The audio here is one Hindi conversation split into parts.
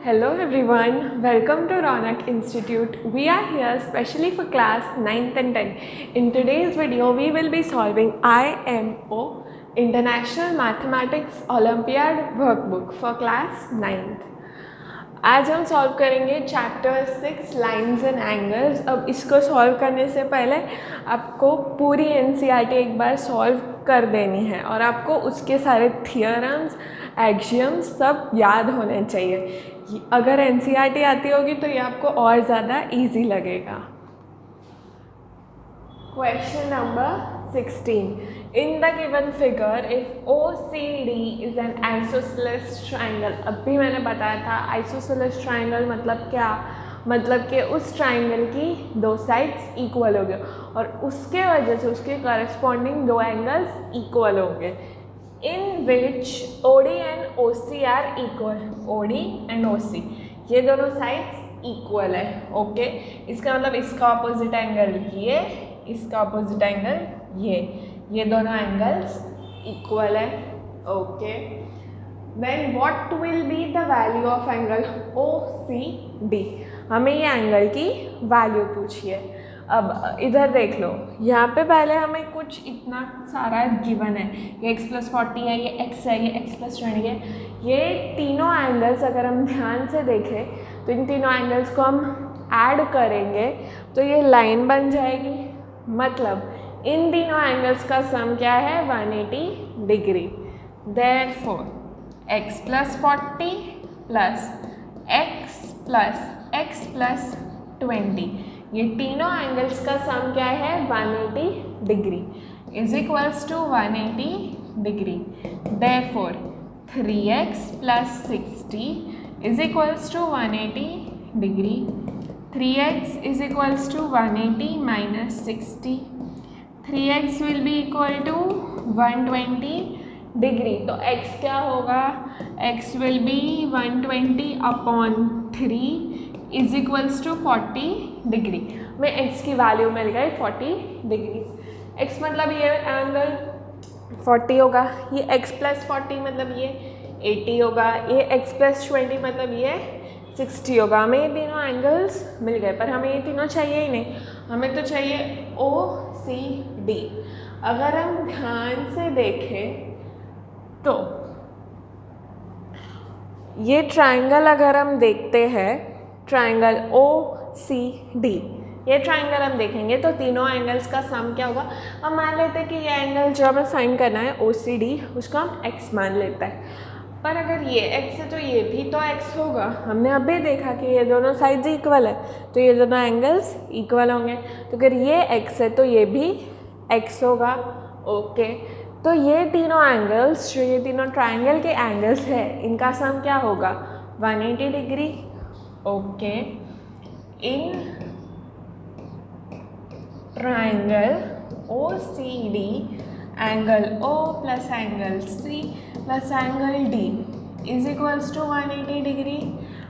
Hello everyone, welcome to Ronak Institute. We are here specially for class 9th and 10th. In today's video, we will be solving IMO International Mathematics Olympiad Workbook for class 9th. आज हम सॉल्व करेंगे चैप्टर 6 लाइन्स एंड एंगल्स। अब इसको सॉल्व करने से पहले आपको पूरी एनसीईआरटी एक बार सॉल्व कर देनी है और आपको उसके सारे थियरम्स एक्सियम्स सब याद होने चाहिए। अगर एनसीईआरटी आती होगी तो ये आपको और ज़्यादा इजी लगेगा। Question number 16. In the given figure, if OCD is an isosceles triangle, अभी मैंने बताया था isosceles triangle मतलब क्या, मतलब कि उस ट्राइंगल की दो साइड्स इक्वल हो गए और उसके वजह से उसके करस्पॉन्डिंग दो एंगल्स इक्वल हो गए। In which OD and OC are equal, OD and OC ये दोनों साइड्स इक्वल है। ओके, इसका मतलब इसका अपोजिट एंगल ये, इसका अपोजिट एंगल ये दोनों एंगल्स इक्वल है। Okay, then what will be the value of angle OCD। हमें ये एंगल की वैल्यू पूछिए। अब इधर देख लो, यहाँ पे पहले हमें कुछ इतना सारा गिवन है, ये x+40 है, ये x है, ये x+20 है। ये तीनों एंगल्स अगर हम ध्यान से देखें तो इन तीनों एंगल्स को हम ऐड करेंगे तो ये लाइन बन जाएगी। मतलब इन तीनों एंगल्स का सम क्या है 180 degree. Therefore x+40 plus x+20 ये तीनों एंगल्स का सम क्या है 180 degree is equals to 180 degree. Therefore 3x + 60 is equals to 180 degree. 3x is equals to 180 - 60, 3x will be equal to 120 degree. तो x क्या होगा, x will be 120/3 is equals to 40 degree. में x की वैल्यू मिल गई 40 डिग्री। x मतलब ये एंगल 40 होगा, ये x+40 मतलब ये 80 होगा, ये x+20 मतलब ये 60 होगा। हमें ये तीनों एंगल्स मिल गए, पर हमें ये तीनों चाहिए ही नहीं, हमें तो चाहिए OCD। अगर हम ध्यान से देखें तो ये ट्राइंगल अगर हम देखते हैं, ट्राइंगल OCD, ये ट्राइंगल हम देखेंगे तो तीनों एंगल्स का सम क्या होगा। हम मान लेते हैं कि ये एंगल जो हमें फाइंड करना है OCD, उसका हम x मान लेते हैं। पर अगर ये x है तो ये भी तो x होगा। हमने अभी देखा कि ये दोनों साइड्स इक्वल है तो ये दोनों एंगल्स इक्वल होंगे। तो अगर ये x है तो ये भी x होगा। ओके, तो ये तीनों एंगल्स, जो ये तीनों ट्राइंगल के एंगल्स है, इनका सम क्या होगा 180 degree. Okay, in triangle OCD angle O plus angle C plus angle D is equals to 180 degree.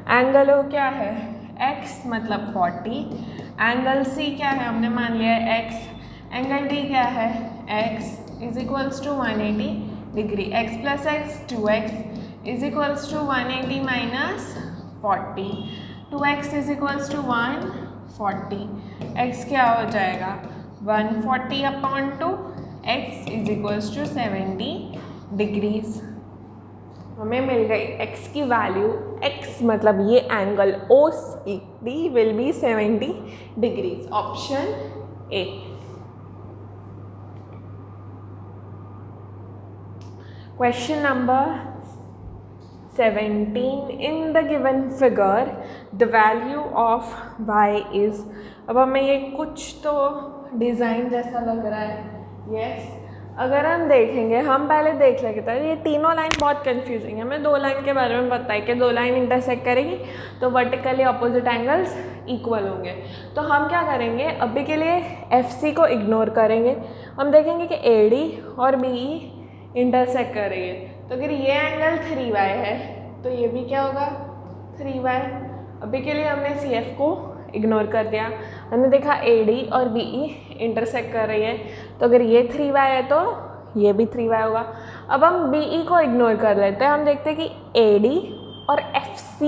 Angle O क्या है x मतलब 40, एंगल C क्या है हमने मान लिया है x, एंगल D क्या है x is equals to 180 degree. x plus x 2x is equals to 180 - 40, 2x is equals to 140। x क्या हो जाएगा 140/2, x is equals to 70 degrees. हमें मिल गई x की वैल्यू, x मतलब ये angle OCD will be 70 degrees. Option A। Question number 17. In the given figure, the value of y is। अब हमें ये कुछ तो डिज़ाइन जैसा लग रहा है। यस, अगर हम देखेंगे, हम पहले देख लेते हैं, ये तीनों लाइन बहुत कंफ्यूजिंग है। हमें दो लाइन के बारे में पता है कि दो लाइन इंटरसेक्ट करेगी तो वर्टिकली अपोजिट एंगल्स इक्वल होंगे। तो हम क्या करेंगे, अभी के लिए FC को इग्नोर करेंगे। हम देखेंगे कि AD और BE इंटरसेक्ट करेंगे। तो अगर ये एंगल 3y है तो ये भी क्या होगा 3y। अभी के लिए हमने CF को इग्नोर कर दिया, हमने देखा AD और BE इंटरसेक्ट कर रही है, तो अगर ये 3y है तो ये भी 3y होगा। अब हम BE को इग्नोर कर लेते हैं, हम देखते हैं कि AD और FC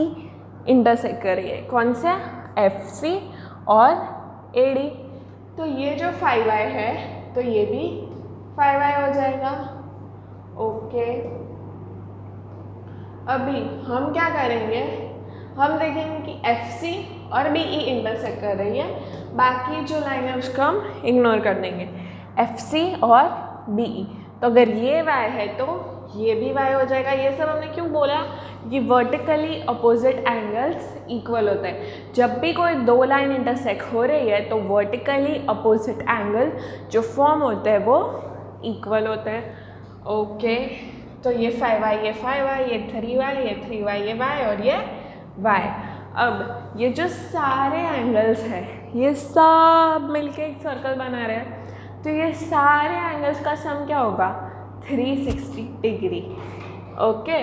इंटरसेक्ट कर रही है, कौन सा, FC और AD। तो ये जो 5y है तो ये भी 5y हो जाएगा। ओके, अभी हम क्या करेंगे, हम देखेंगे कि FC और BE इंटरसेक्ट कर रही है, बाकी जो लाइन है उसको हम इग्नोर कर देंगे, FC और BE। तो अगर ये y है तो ये भी y हो जाएगा। ये सब हमने क्यों बोला कि वर्टिकली अपोजिट एंगल्स इक्वल होते हैं। जब भी कोई दो लाइन इंटरसेक्ट हो रही है तो वर्टिकली अपोजिट एंगल जो फॉर्म होते हैं वो इक्वल होते हैं। ओके, तो ये 5y, ये 5y, ये 3y, ये 3y, ये y और ये y। अब ये जो सारे एंगल्स हैं ये सब मिलके एक सर्कल बना रहे हैं, तो ये सारे एंगल्स का सम क्या होगा, 360 डिग्री। ओके,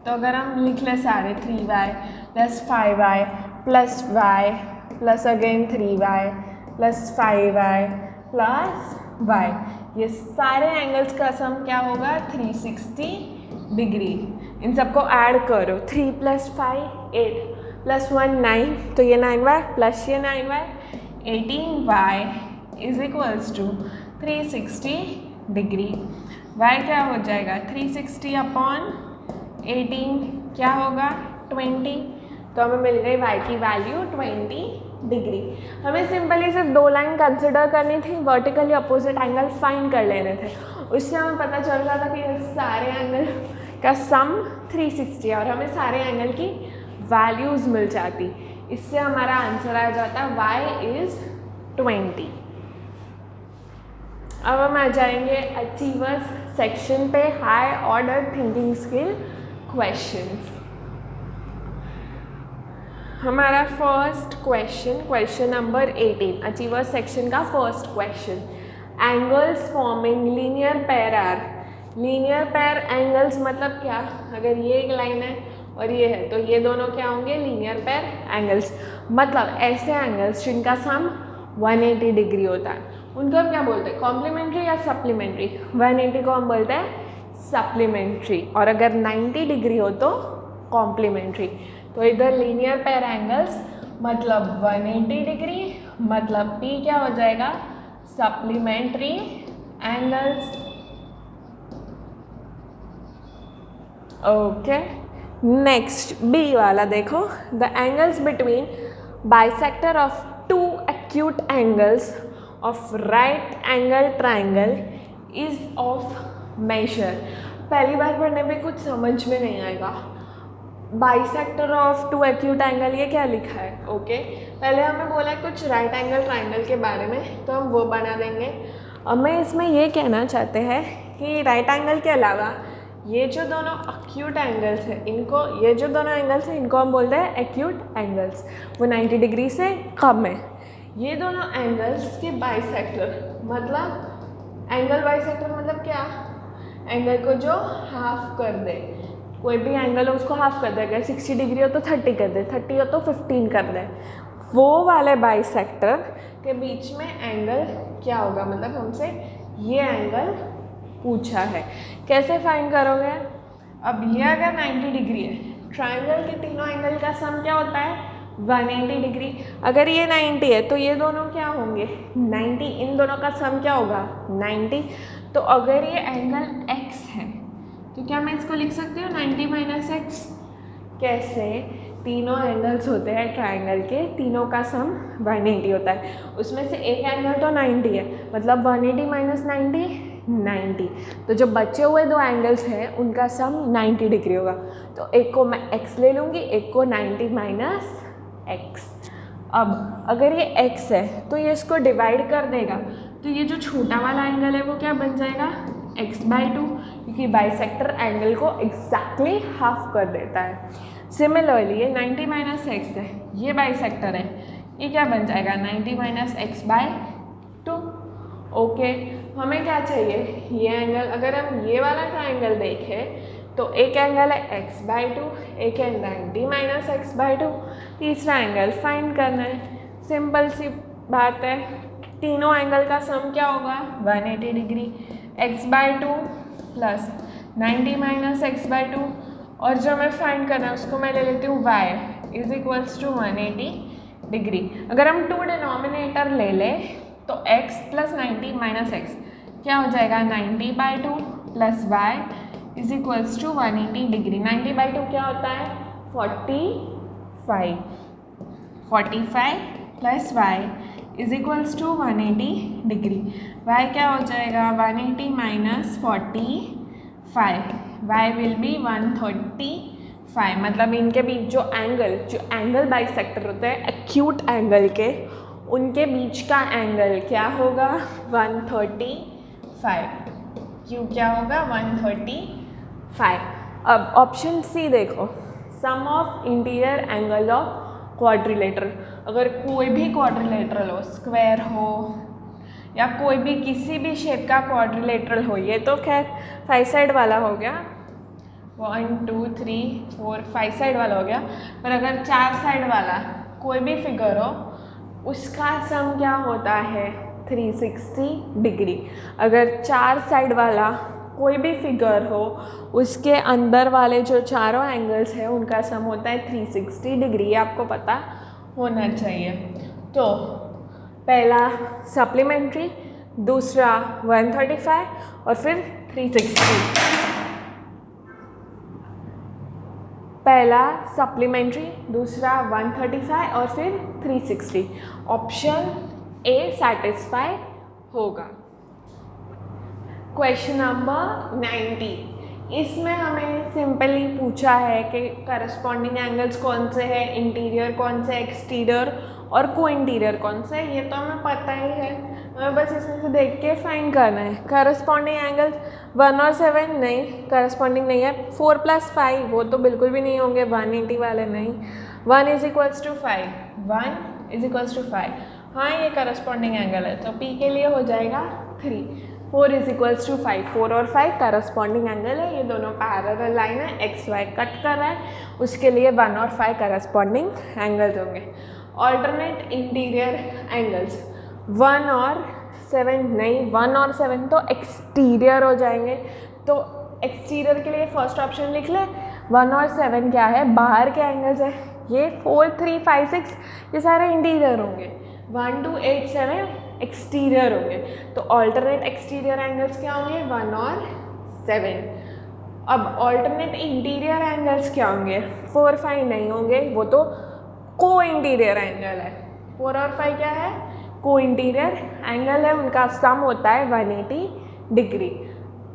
तो अगर हम लिख लें सारे 3y plus 5y plus y plus again 3y plus 5y plus y, ये सारे एंगल्स का सम क्या होगा, 360 डिग्री। इन सबको ऐड करो, 3 प्लस 5 8 प्लस 1 9, तो ये 9y प्लस ये 9y 18y is equals to 360 degree. y क्या हो जाएगा, 360 अपॉन 18 क्या होगा, 20। तो हमें मिल गई y की वैल्यू 20 डिग्री। हमें सिंपली सिर्फ दो लाइन कंसिडर करनी थी, वर्टिकली अपोजिट एंगल फाइंड कर लेने थे। उससे हमें पता चल रहा था कि सारे एंगल का सम 360 है और हमें सारे एंगल की वैल्यूज़ मिल जाती। इससे हमारा आंसर आ जाता y इज़ 20। अब हम आ जाएंगे अचीवर्स सेक्शन पे, high order thinking skill questions. हमारा first question number 18, achievers section का first question. Angles forming linear pair are. Linear pair angles मतलब क्या, अगर ये एक लाइन है और ये है तो ये दोनों क्या होंगे, लीनियर पेयर एंगल्स। मतलब ऐसे एंगल्स जिनका सम 180 डिग्री होता है उनको हम क्या बोलते हैं, कॉम्प्लीमेंट्री या सप्लीमेंट्री। 180 को हम बोलते हैं सप्लीमेंट्री और अगर 90 डिग्री हो तो कॉम्प्लीमेंट्री। तो इधर लीनियर पेयर एंगल्स मतलब 180 डिग्री, मतलब P क्या हो जाएगा, supplementary angles. Okay, next B वाला देखो, the angles between bisector of two acute angles of right angle triangle is of major. पहली बार पढ़ने पे कुछ समझ में नहीं आएगा, bisector of two acute angle ये क्या लिखा है। ओके, पहले हमें बोला है कुछ राइट एंगल ट्राइंगल के बारे में, तो हम वो बना देंगे। अब मैं इसमें ये कहना चाहते हैं कि राइट एंगल के अलावा ये जो दोनों एक्यूट एंगल्स हैं इनको, ये जो दोनों एंगल्स हैं इनको हम बोलते हैं एक्यूट एंगल्स, वो 90 डिग्री से कम है। ये दोनों एंगल्स के बाइसेक्टर, मतलब एंगल बाइसेक्टर मतलब क्या, एंगल को जो हाफ कर दे, कोई भी एंगल हो उसको हाफ कर दे। अगर 60 डिग्री हो तो 30 कर दे, 30 हो तो 15 कर दे। वो वाले बाइसेक्टर के बीच में एंगल क्या होगा, मतलब हमसे ये एंगल पूछा है। कैसे फाइंड करोगे, अब ये अगर 90 डिग्री है, ट्राइंगल के तीनों एंगल का सम क्या होता है, 180 डिग्री। अगर ये 90 है तो ये दोनों क्या होंगे, 90, इन दोनों का सम क्या होगा, 90। तो अगर ये एंगल x है तो क्या मैं इसको लिख सकती हूँ 90 माइनस एक्स। कैसे, तीनों एंगल्स होते हैं ट्राइंगल के, तीनों का सम 180 होता है, उसमें से एक एंगल तो 90 है, मतलब 180 माइनस 90। तो जो बचे हुए दो एंगल्स हैं उनका सम 90 डिग्री होगा। तो एक को मैं x ले लूँगी, एक को 90 माइनस x। अब अगर ये x है तो ये इसको डिवाइड कर देगा, तो ये जो छोटा वाला एंगल है वो क्या बन जाएगा, x/2, क्योंकि बाइसेक्टर एंगल को एग्जैक्टली हाफ कर देता है। सिमिलरली ये 90 माइनस एक्स है, ये बाइसेक्टर है, ये क्या बन जाएगा 90 माइनस x/2। ओके, हमें क्या चाहिए, ये एंगल। अगर हम ये वाला ट्राइंगल देखें तो एक एंगल है x/2, एक है 90 माइनस x/2, तीसरा एंगल फाइंड करना है। सिंपल सी बात है, तीनों एंगल का सम क्या होगा 180 degree, x/2 plus 90 minus x/2, और जो हमें फाइंड करना है उसको मैं ले लेती हूँ y, is equals to 180 degree. अगर हम 2 डिनोमिनेटर ले लें तो x प्लस 90 माइनस एक्स क्या हो जाएगा 90/2 plus y is equals to 180 degree. 90/2 क्या होता है 45 plus y is equals to 180 degree. Y क्या हो जाएगा 180 माइनस 45 वाई विल बी 135। मतलब इनके बीच जो एंगल बाइसेक्टर होते हैं एक्यूट एंगल के, उनके बीच का एंगल क्या होगा 135। क्यू क्या होगा 135। अब ऑप्शन सी देखो, sum of interior angle of quadrilateral. अगर कोई भी क्वाड्रिलेटरल हो, स्क्वायर हो या कोई भी किसी भी शेप का क्वाड्रिलेटरल हो, ये तो खैर 5 साइड वाला हो गया, 1 2 3 4 5 साइड वाला हो गया। पर अगर 4 साइड वाला कोई भी फिगर हो, उसका सम क्या होता है 360 डिग्री। अगर 4 साइड वाला कोई भी फिगर हो, उसके अंदर वाले जो चारों एंगल्स हैं उनका सम होता है 360 डिग्री। ये आपको पता होना चाहिए। तो पहला सप्लीमेंट्री, दूसरा 135 और फिर 360। पहला सप्लीमेंट्री, दूसरा 135 और फिर 360। ऑप्शन ए सेटिस्फाई होगा। क्वेश्चन नंबर 90, इसमें हमें सिंपली पूछा है कि करस्पॉन्डिंग एंगल्स कौन से हैं, इंटीरियर कौन से, एक्सटीरियर और को इंटीरियर कौन से। ये तो हमें पता ही है, हमें बस इसमें से देख के फाइंड करना है। करस्पॉन्डिंग एंगल्स 1 और 7 नहीं, करस्पॉन्डिंग नहीं है। 4 + 5 वो तो बिल्कुल भी नहीं होंगे, 180 वाले नहीं। 1 = 5, 1 = 5, हाँ ये करस्पॉन्डिंग एंगल है, तो P के लिए हो जाएगा 3। 4 = 5, 4 और 5 करस्पॉन्डिंग एंगल है, ये दोनों पैरेलल लाइन है, एक्स वाई कट कर रहा है, उसके लिए 1 और 5 करस्पॉन्डिंग एंगल्स होंगे। ऑल्टरनेट इंटीरियर एंगल्स 1 और 7 नहीं, 1 और 7 तो एक्सटीरियर हो जाएंगे। तो एक्सटीरियर के लिए फर्स्ट ऑप्शन लिख ले। 1 और 7 क्या है, बाहर के एंगल्स है। ये 4 3 5 6 ये सारे इंटीरियर होंगे, 1 2 8 7 एक्सटीरियर होंगे। तो ऑल्टरनेट एक्सटीरियर एंगल्स क्या होंगे 1 और 7। अब ऑल्टरनेट इंटीरियर एंगल्स क्या होंगे 4 5 नहीं होंगे, वो तो को इंटीरियर एंगल है। 4 और 5 क्या है, को इंटीरियर एंगल है, उनका सम होता है 180 डिग्री।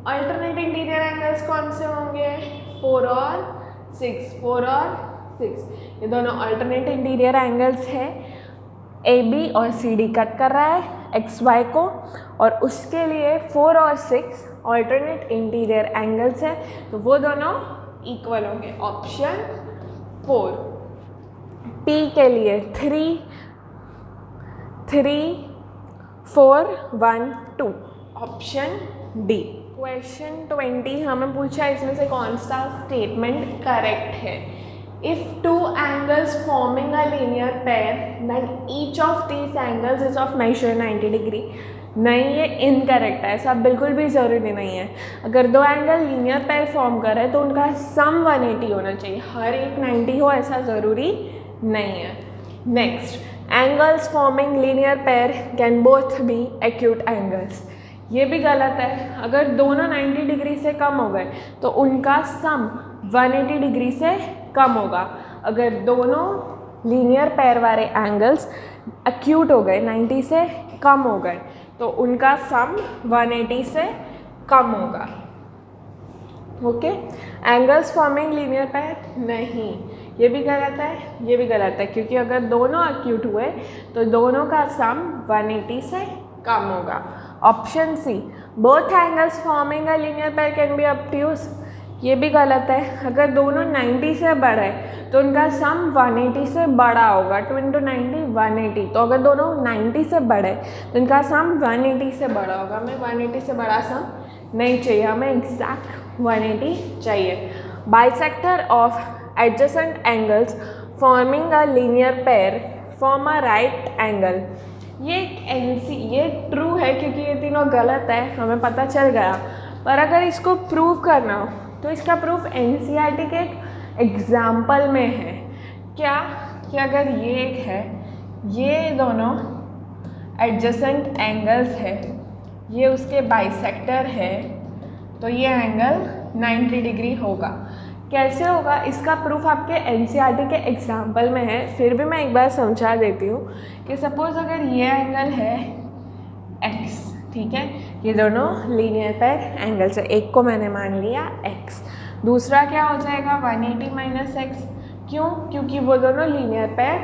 अल्टरनेट इंटीरियर एंगल्स कौन से होंगे 4 और 6, 4 और 6 ये दोनों अल्टरनेट इंटीरियर एंगल्स है। AB और CD कट कर रहा है XY को, और उसके लिए 4 और 6 अल्टरनेट इंटीरियर एंगल्स है, तो वो दोनों इक्वल होंगे। ऑप्शन 4। P के लिए 3 3 4 1 2, ऑप्शन D। क्वेश्चन 20 हमें पूछा इसमें से कौन सा स्टेटमेंट करेक्ट है। If two angles forming a linear pair, then each of these angles is of measure 90 degree. नहीं, ये इनकरेक्ट है, ऐसा बिल्कुल भी ज़रूरी नहीं है। अगर दो एंगल लीनियर पेयर फॉर्म कर रहे हैं तो उनका सम 180 होना चाहिए, हर एक 90 हो ऐसा ज़रूरी नहीं है। Next, angles forming linear pair can both be acute angles. ये भी गलत है। अगर दोनों 90 डिग्री से कम हो gए तो उनका सम 180 डिग्री से कम होगा। अगर दोनों लीनियर पेयर वाले एंगल्स एक्यूट हो गए, 90 से कम हो गए, तो उनका सम 180 से कम होगा। Okay, angles forming linear pair नहीं, ये भी गलत है, ये भी गलत है, क्योंकि अगर दोनों एक्यूट हुए तो दोनों का सम 180 से कम होगा। Option C, both angles forming a linear pair can be obtuse, ये भी गलत है। अगर दोनों 90 से बड़े तो उनका सम 180 से बड़ा होगा। 2 × 90 180, तो अगर दोनों 90 से बड़े तो इनका सम 180 से बड़ा होगा। हमें 180 से बड़ा सम नहीं चाहिए, हमें एग्जैक्ट 180 चाहिए। Bisector of adjacent angles forming a linear pair form a right angle. ये ट्रू है क्योंकि ये तीनों गलत है, हमें पता चल गया। पर अगर इसको प्रूव करना हो तो इसका प्रूफ NCERT के एक एग्जाम्पल में है। क्या कि अगर ये एक है, ये दोनों एडजेसेंट एंगल्स है, ये उसके बाइसेक्टर है, तो ये एंगल 90 डिग्री होगा। कैसे होगा इसका प्रूफ आपके एनसीईआरटी के एग्जाम्पल में है, फिर भी मैं एक बार समझा देती हूँ कि सपोज अगर ये एंगल है x, ठीक है, ये दोनों लीनियर पेयर एंगल्स है, एक को मैंने मान लिया x, दूसरा क्या हो जाएगा 180 माइनस एक्स, क्यों, क्योंकि वो दोनों लीनियर पेयर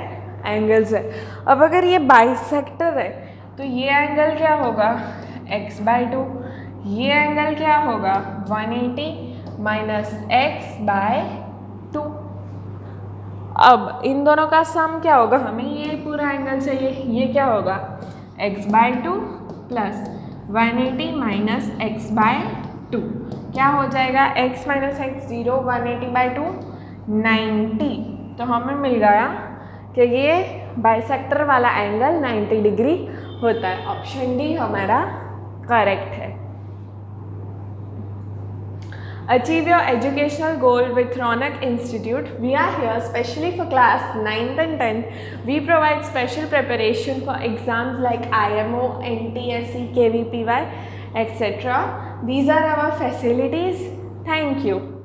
एंगल्स है। अब अगर ये बाइसेक्टर है तो ये एंगल क्या होगा x/2, ये एंगल क्या होगा 180 माइनस x/2। अब इन दोनों का सम क्या होगा, हमें ये पूरा एंगल चाहिए, ये क्या होगा x/2 प्लस 180 माइनस x/2, क्या हो जाएगा x माइनस एक्स 0, 180/2 90। तो हमें मिल गया कि ये बाइसेक्टर वाला एंगल 90 डिग्री होता है। ऑप्शन डी हमारा करेक्ट है। Achieve your educational goal with Ronak Institute. We are here specially for class 9th and 10th. We provide special preparation for exams like IMO, NTSE, KVPY, etc. These are our facilities. Thank you.